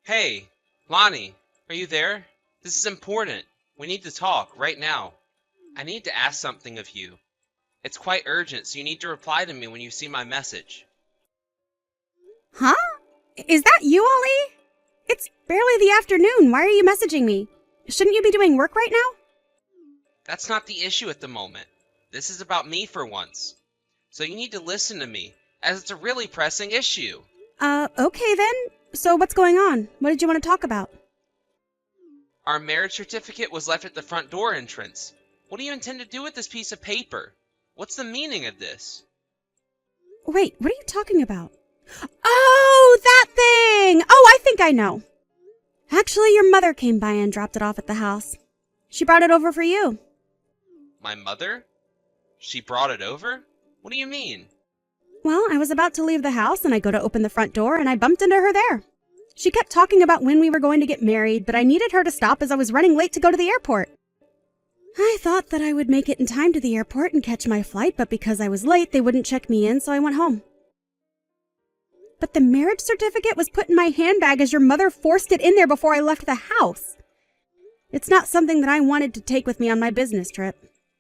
Hey, Lonnie, are you there? This is important. We need to talk right now. I need to ask something of you. It's quite urgent, so you need to reply to me when you see my message. Huh? Is that you, Ollie? It's barely the afternoon. Why are you messaging me? Shouldn't you be doing work right now? That's not the issue at the moment. This is about me for once. So you need to listen to me, as it's a really pressing issue. Okay then. So what's going on? What did you want to talk about? Our marriage certificate was left at the front door entrance. What do you intend to do with this piece of paper? What's the meaning of this? Wait, what are you talking about? Oh, that thing! Oh, I think I know. Actually, your mother came by and dropped it off at the house. She brought it over for you. My mother? She brought it over? What do you mean? Well, I was about to leave the house and I go to open the front door and I bumped into her there. She kept talking about when we were going to get married, but I needed her to stop as I was running late to go to the airport. I thought that I would make it in time to the airport and catch my flight, but because I was late, they wouldn't check me in, so I went home. But the marriage certificate was put in my handbag as your mother forced it in there before I left the house. It's not something that I wanted to take with me on my business trip.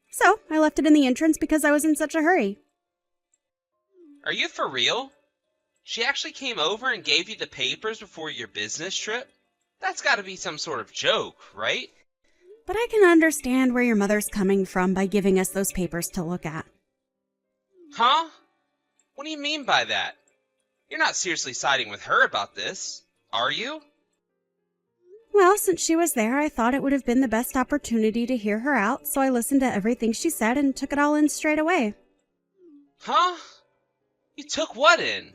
So I left it in the entrance because I was in such a hurry. Are you for real? She actually came over and gave you the papers before your business trip? That's gotta be some sort of joke, right? But I can understand where your mother's coming from by giving us those papers to look at. Huh? What do you mean by that? You're not seriously siding with her about this, are you? Well, since she was there, I thought it would have been the best opportunity to hear her out, so I listened to everything she said and took it all in straight away. Huh? You took what in?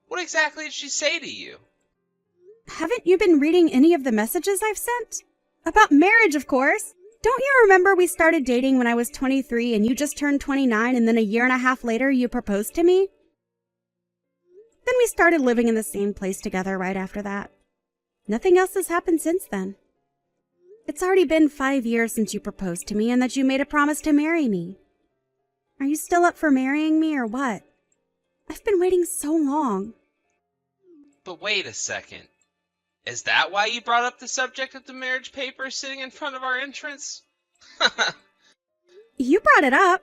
What exactly did she say to you? Haven't you been reading any of the messages I've sent? About marriage, of course. Don't you remember we started dating when I was 23 and you just turned 29 and then a year and a half later you proposed to me? Then we started living in the same place together right after that. Nothing else has happened since then. It's already been 5 years since you proposed to me and that you made a promise to marry me. Are you still up for marrying me or what? I've been waiting so long. But wait a second. Is that why you brought up the subject of the marriage papers sitting in front of our entrance? You brought it up.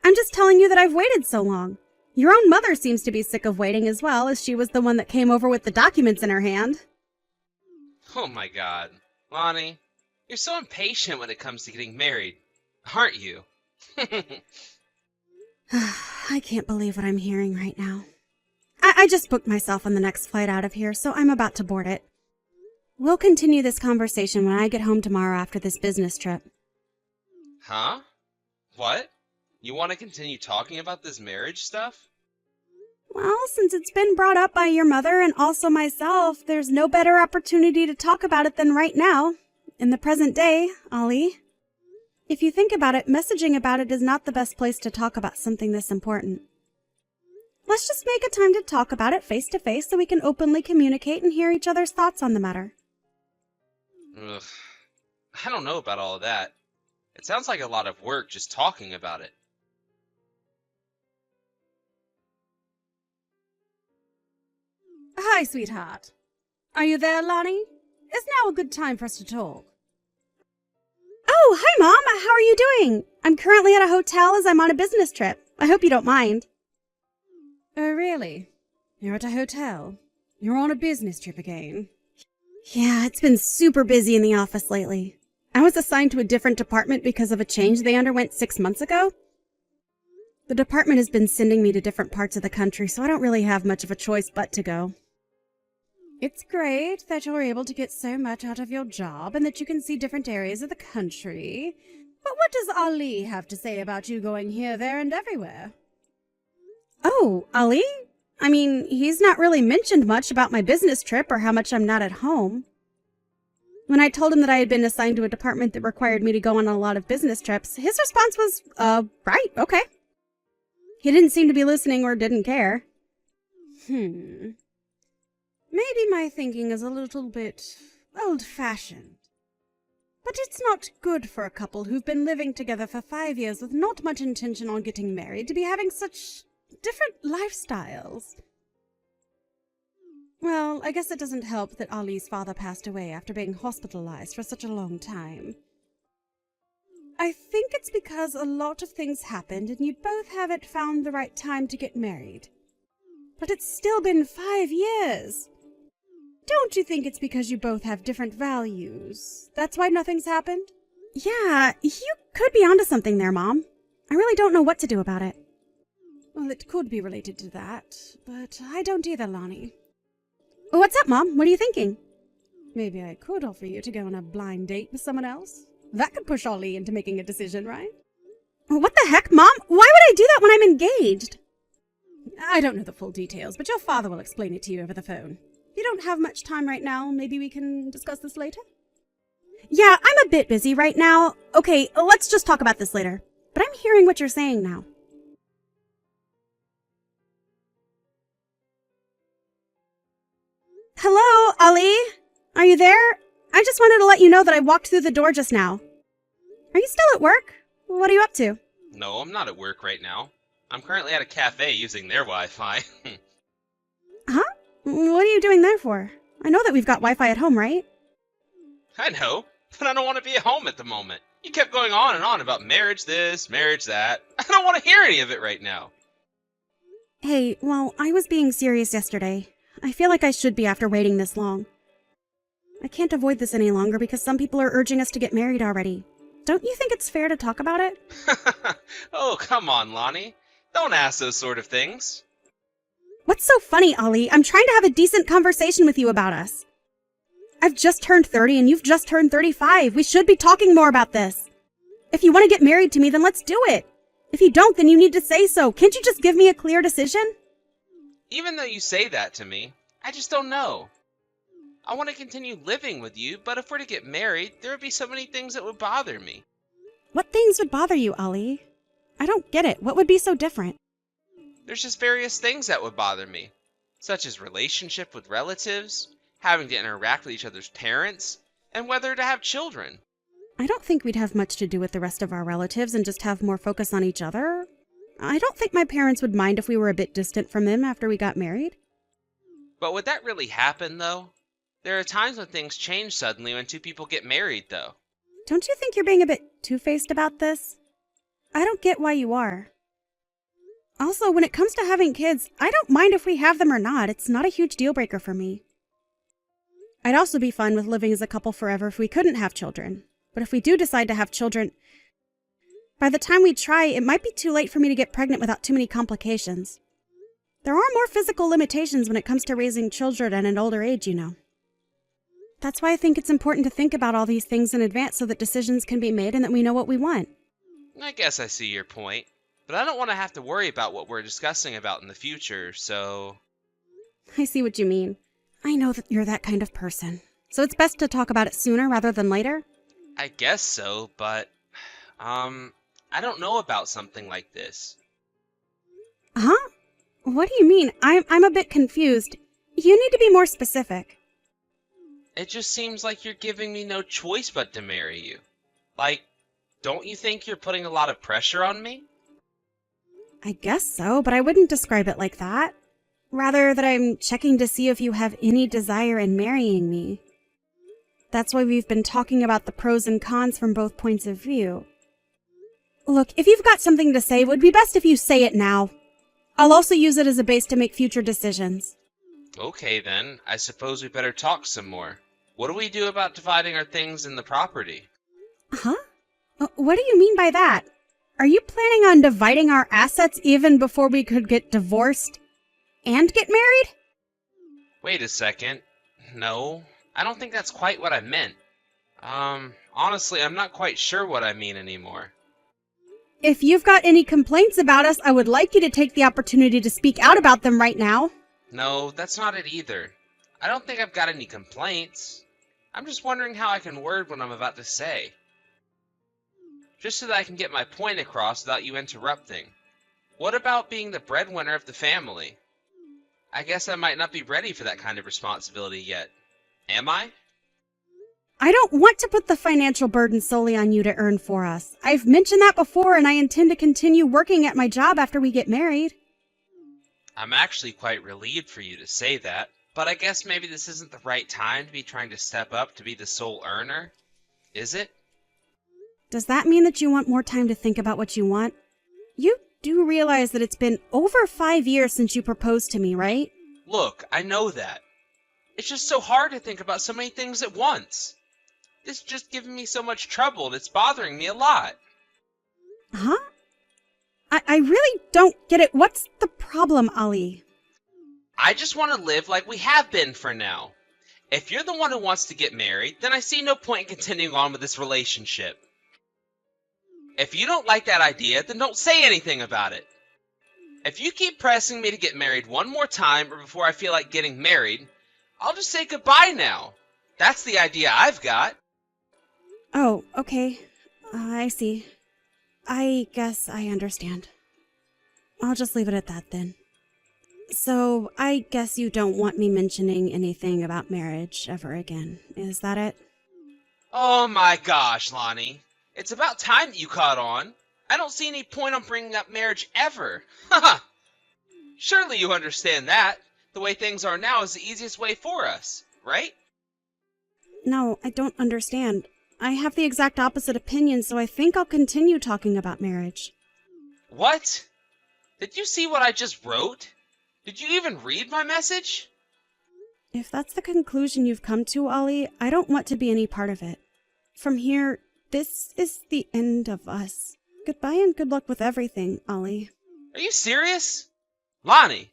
I'm just telling you that I've waited so long. Your own mother seems to be sick of waiting as well, as she was the one that came over with the documents in her hand. Oh my god. Lonnie, you're so impatient when it comes to getting married, aren't you? I can't believe what I'm hearing right now. I just booked myself on the next flight out of here, so I'm about to board it. We'll continue this conversation when I get home tomorrow after this business trip. Huh? What? You want to continue talking about this marriage stuff? Well, since it's been brought up by your mother and also myself, there's no better opportunity to talk about it than right now, in the present day, Ollie. If you think about it, messaging about it is not the best place to talk about something this important. Let's just make a time to talk about it face to face so we can openly communicate and hear each other's thoughts on the matter. Ugh. I don't know about all of that. It sounds like a lot of work just talking about it. Hi, sweetheart. Are you there, Lonnie? Is now a good time for us to talk? Oh, hi, Mom. How are you doing? I'm currently at a hotel as I'm on a business trip. I hope you don't mind. Oh, really? You're at a hotel? You're on a business trip again? Yeah, it's been super busy in the office lately. I was assigned to a different department because of a change they underwent 6 months ago. The department has been sending me to different parts of the country, so I don't really have much of a choice but to go. It's great that you're able to get so much out of your job and that you can see different areas of the country. But what does Ali have to say about you going here, there, and everywhere? Oh, Ali? I mean, he's not really mentioned much about my business trip or how much I'm not at home. When I told him that I had been assigned to a department that required me to go on a lot of business trips, his response was, right, okay. He didn't seem to be listening or didn't care. Maybe my thinking is a little bit old-fashioned. But it's not good for a couple who've been living together for 5 years with not much intention on getting married to be having such different lifestyles. Well, I guess it doesn't help that Ali's father passed away after being hospitalized for such a long time. I think it's because a lot of things happened and you both haven't found the right time to get married. But it's still been 5 years. Don't you think it's because you both have different values? That's why nothing's happened? Yeah, you could be onto something there, Mom. I really don't know what to do about it. Well, it could be related to that, but I don't either, Lonnie. What's up, Mom? What are you thinking? Maybe I could offer you to go on a blind date with someone else. That could push Ali into making a decision, right? What the heck, Mom? Why would I do that when I'm engaged? I don't know the full details, but your father will explain it to you over the phone. You don't have much time right now. Maybe we can discuss this later? Yeah, I'm a bit busy right now. Okay, let's just talk about this later. But I'm hearing what you're saying now. Hello, Ali? Are you there? I just wanted to let you know that I walked through the door just now. Are you still at work? What are you up to? No, I'm not at work right now. I'm currently at a cafe using their Wi-Fi. Huh? What are you doing there for? I know that we've got Wi-Fi at home, right? I know, but I don't want to be at home at the moment. You kept going on and on about marriage this, marriage that. I don't want to hear any of it right now. Hey, well, I was being serious yesterday. I feel like I should be after waiting this long. I can't avoid this any longer because some people are urging us to get married already. Don't you think it's fair to talk about it? Oh, come on, Lonnie. Don't ask those sort of things. What's so funny, Ali? I'm trying to have a decent conversation with you about us. I've just turned 30 and you've just turned 35. We should be talking more about this. If you want to get married to me, then let's do it. If you don't, then you need to say so. Can't you just give me a clear decision? Even though you say that to me, I just don't know. I want to continue living with you, but if we're to get married, there would be so many things that would bother me. What things would bother you, Ali? I don't get it. What would be so different? There's just various things that would bother me, such as relationship with relatives, having to interact with each other's parents, and whether to have children. I don't think we'd have much to do with the rest of our relatives and just have more focus on each other. I don't think my parents would mind if we were a bit distant from them after we got married. But would that really happen, though? There are times when things change suddenly when two people get married, though. Don't you think you're being a bit two-faced about this? I don't get why you are. Also, when it comes to having kids, I don't mind if we have them or not. It's not a huge deal breaker for me. I'd also be fine with living as a couple forever if we couldn't have children. But if we do decide to have children, by the time we try, it might be too late for me to get pregnant without too many complications. There are more physical limitations when it comes to raising children at an older age, you know. That's why I think it's important to think about all these things in advance so that decisions can be made and that we know what we want. I guess I see your point, but I don't want to have to worry about what we're discussing about in the future, so... I see what you mean. I know that you're that kind of person. So it's best to talk about it sooner rather than later? I guess so, but... I don't know about something like this. Huh? What do you mean? I'm a bit confused. You need to be more specific. It just seems like you're giving me no choice but to marry you. Like, don't you think you're putting a lot of pressure on me? I guess so, but I wouldn't describe it like that. Rather, that I'm checking to see if you have any desire in marrying me. That's why we've been talking about the pros and cons from both points of view. Look, if you've got something to say, it would be best if you say it now. I'll also use it as a base to make future decisions. Okay then, I suppose we better talk some more. What do we do about dividing our things in the property? Huh? What do you mean by that? Are you planning on dividing our assets even before we could get divorced and get married? Wait a second. No, I don't think that's quite what I meant. Honestly, I'm not quite sure what I mean anymore. If you've got any complaints about us, I would like you to take the opportunity to speak out about them right now. No, that's not it either. I don't think I've got any complaints. I'm just wondering how I can word what I'm about to say. Just so that I can get my point across without you interrupting. What about being the breadwinner of the family? I guess I might not be ready for that kind of responsibility yet. Am I? I don't want to put the financial burden solely on you to earn for us. I've mentioned that before, and I intend to continue working at my job after we get married. I'm actually quite relieved for you to say that, but I guess maybe this isn't the right time to be trying to step up to be the sole earner, is it? Does that mean that you want more time to think about what you want? You do realize that it's been over 5 years since you proposed to me, right? Look, I know that. It's just so hard to think about so many things at once. This is just giving me so much trouble and it's bothering me a lot. Huh? I really don't get it. What's the problem, Ali? I just want to live like we have been for now. If you're the one who wants to get married, then I see no point in continuing on with this relationship. If you don't like that idea, then don't say anything about it. If you keep pressing me to get married one more time or before I feel like getting married, I'll just say goodbye now. That's the idea I've got. Oh, okay. I see. I guess I understand. I'll just leave it at that then. So, I guess you don't want me mentioning anything about marriage ever again. Is that it? Oh my gosh, Lonnie. It's about time that you caught on. I don't see any point on bringing up marriage ever. Haha. Surely you understand that. The way things are now is the easiest way for us, right? No, I don't understand. I have the exact opposite opinion, so I think I'll continue talking about marriage. What? Did you see what I just wrote? Did you even read my message? If that's the conclusion you've come to, Ollie, I don't want to be any part of it. From here, this is the end of us. Goodbye and good luck with everything, Ollie. Are you serious? Lonnie!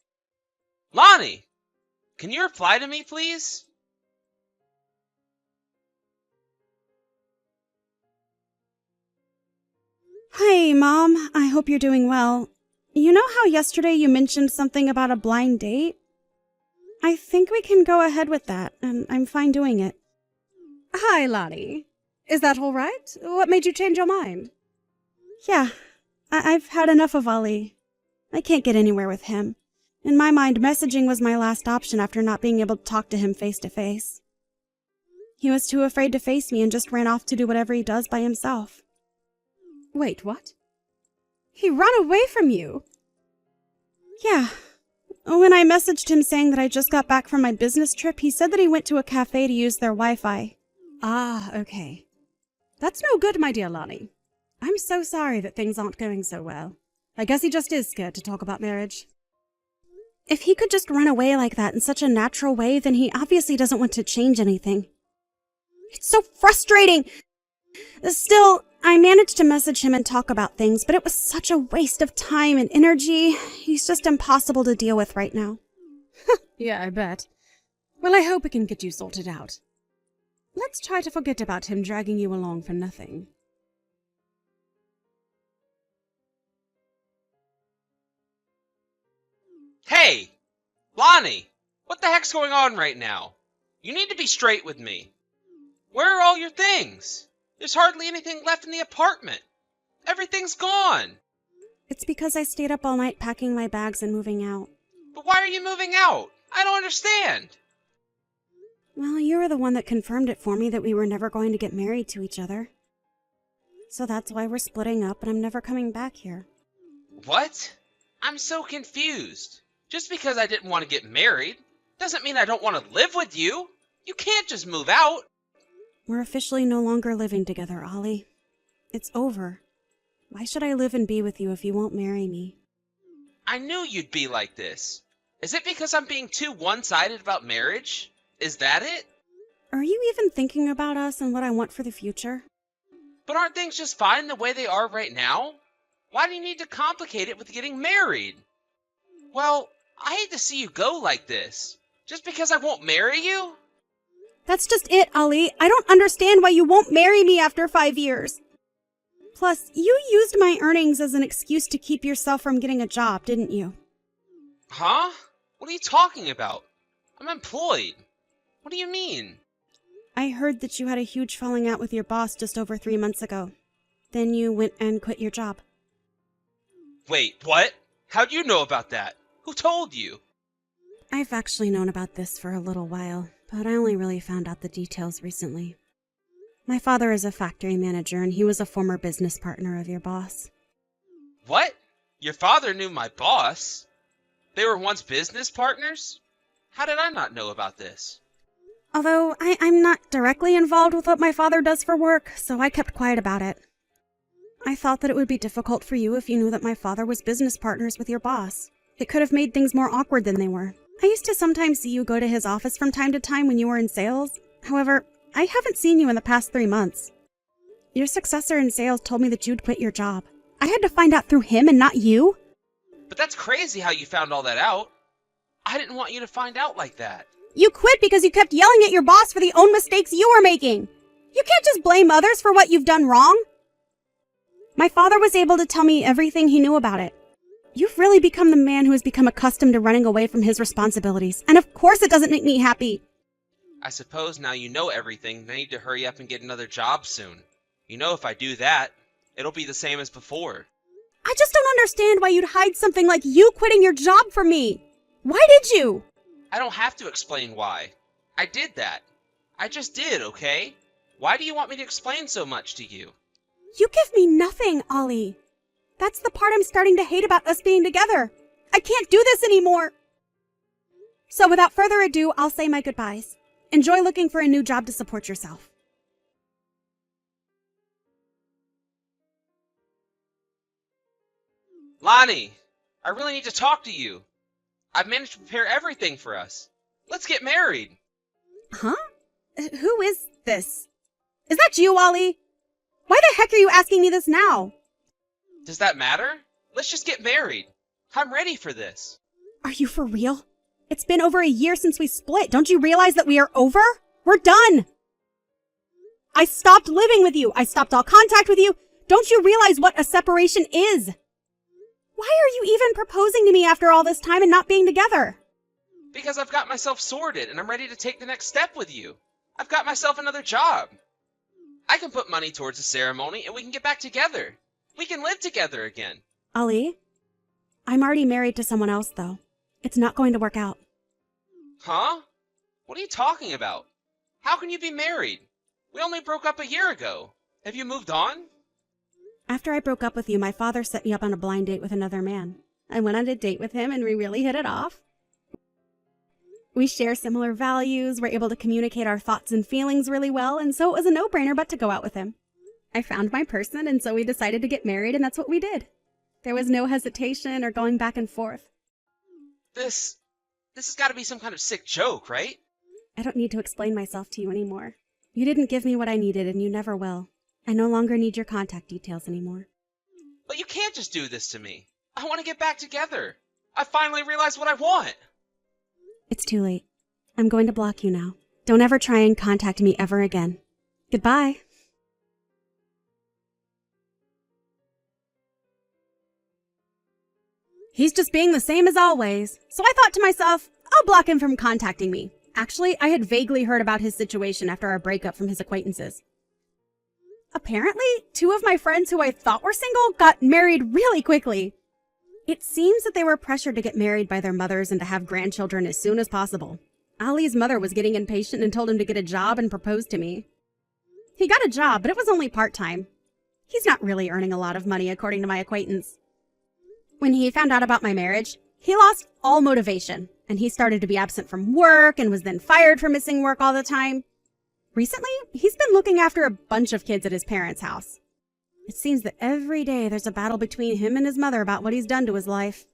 Lonnie! Can you reply to me, please? Hi, Mom. I hope you're doing well. You know how yesterday you mentioned something about a blind date? I think we can go ahead with that, and I'm fine doing it. Hi, Lonnie. Is that all right? What made you change your mind? Yeah, I've had enough of Ali. I can't get anywhere with him. In my mind, messaging was my last option after not being able to talk to him face to face. He was too afraid to face me and just ran off to do whatever he does by himself. Wait, what? He ran away from you? Yeah. When I messaged him saying that I just got back from my business trip, he said that he went to a cafe to use their Wi-Fi. Ah, okay. That's no good, my dear Lonnie. I'm so sorry that things aren't going so well. I guess he just is scared to talk about marriage. If he could just run away like that in such a natural way, then he obviously doesn't want to change anything. It's so frustrating! Still, I managed to message him and talk about things, but it was such a waste of time and energy. He's just impossible to deal with right now. Yeah, I bet. Well, I hope it can get you sorted out. Let's try to forget about him dragging you along for nothing. Hey! Lonnie! What the heck's going on right now? You need to be straight with me. Where are all your things? There's hardly anything left in the apartment. Everything's gone. It's because I stayed up all night packing my bags and moving out. But why are you moving out? I don't understand. Well, you were the one that confirmed it for me that we were never going to get married to each other. So that's why we're splitting up and I'm never coming back here. What? I'm so confused. Just because I didn't want to get married doesn't mean I don't want to live with you. You can't just move out. We're officially no longer living together, Ollie. It's over. Why should I live and be with you if you won't marry me? I knew you'd be like this. Is it because I'm being too one-sided about marriage? Is that it? Are you even thinking about us and what I want for the future? But aren't things just fine the way they are right now? Why do you need to complicate it with getting married? Well, I hate to see you go like this. Just because I won't marry you? That's just it, Ollie. I don't understand why you won't marry me after 5 years. Plus, you used my earnings as an excuse to keep yourself from getting a job, didn't you? Huh? What are you talking about? I'm employed. What do you mean? I heard that you had a huge falling out with your boss just over 3 months ago. Then you went and quit your job. Wait, what? How'd you know about that? Who told you? I've actually known about this for a little while, but I only really found out the details recently. My father is a factory manager, and he was a former business partner of your boss. What? Your father knew my boss? They were once business partners? How did I not know about this? Although I'm not directly involved with what my father does for work, so I kept quiet about it. I thought that it would be difficult for you if you knew that my father was business partners with your boss. It could have made things more awkward than they were. I used to sometimes see you go to his office from time to time when you were in sales. However, I haven't seen you in the past 3 months. Your successor in sales told me that you'd quit your job. I had to find out through him and not you. But that's crazy how you found all that out. I didn't want you to find out like that. You quit because you kept yelling at your boss for the own mistakes you were making. You can't just blame others for what you've done wrong. My father was able to tell me everything he knew about it. You've really become the man who has become accustomed to running away from his responsibilities, and of course it doesn't make me happy. I suppose now you know everything, I need to hurry up and get another job soon. You know if I do that, it'll be the same as before. I just don't understand why you'd hide something like you quitting your job from me. Why did you? I don't have to explain why. I did that. I just did, okay? Why do you want me to explain so much to you? You give me nothing, Ollie. That's the part I'm starting to hate about us being together. I can't do this anymore. So without further ado, I'll say my goodbyes. Enjoy looking for a new job to support yourself. Lonnie, I really need to talk to you. I've managed to prepare everything for us. Let's get married. Huh? Who is this? Is that you, Ollie? Why the heck are you asking me this now? Does that matter? Let's just get married. I'm ready for this. Are you for real? It's been over a year since we split. Don't you realize that we are over? We're done. I stopped living with you. I stopped all contact with you. Don't you realize what a separation is? Why are you even proposing to me after all this time and not being together? Because I've got myself sorted and I'm ready to take the next step with you. I've got myself another job. I can put money towards the ceremony and we can get back together. We can live together again. Ali, I'm already married to someone else, though. It's not going to work out. Huh? What are you talking about? How can you be married? We only broke up a year ago. Have you moved on? After I broke up with you, my father set me up on a blind date with another man. I went on a date with him and we really hit it off. We share similar values, we're able to communicate our thoughts and feelings really well, and so it was a no-brainer but to go out with him. I found my person, and so we decided to get married, and that's what we did. There was no hesitation or going back and forth. This has got to be some kind of sick joke, right? I don't need to explain myself to you anymore. You didn't give me what I needed, and you never will. I no longer need your contact details anymore. But you can't just do this to me. I want to get back together. I finally realized what I want. It's too late. I'm going to block you now. Don't ever try and contact me ever again. Goodbye. He's just being the same as always. So I thought to myself, I'll block him from contacting me. Actually, I had vaguely heard about his situation after our breakup from his acquaintances. Apparently, 2 of my friends who I thought were single got married really quickly. It seems that they were pressured to get married by their mothers and to have grandchildren as soon as possible. Ali's mother was getting impatient and told him to get a job and proposed to me. He got a job, but it was only part-time. He's not really earning a lot of money, according to my acquaintance. When he found out about my marriage, he lost all motivation, and he started to be absent from work and was then fired for missing work all the time. Recently, he's been looking after a bunch of kids at his parents' house. It seems that every day there's a battle between him and his mother about what he's done to his life.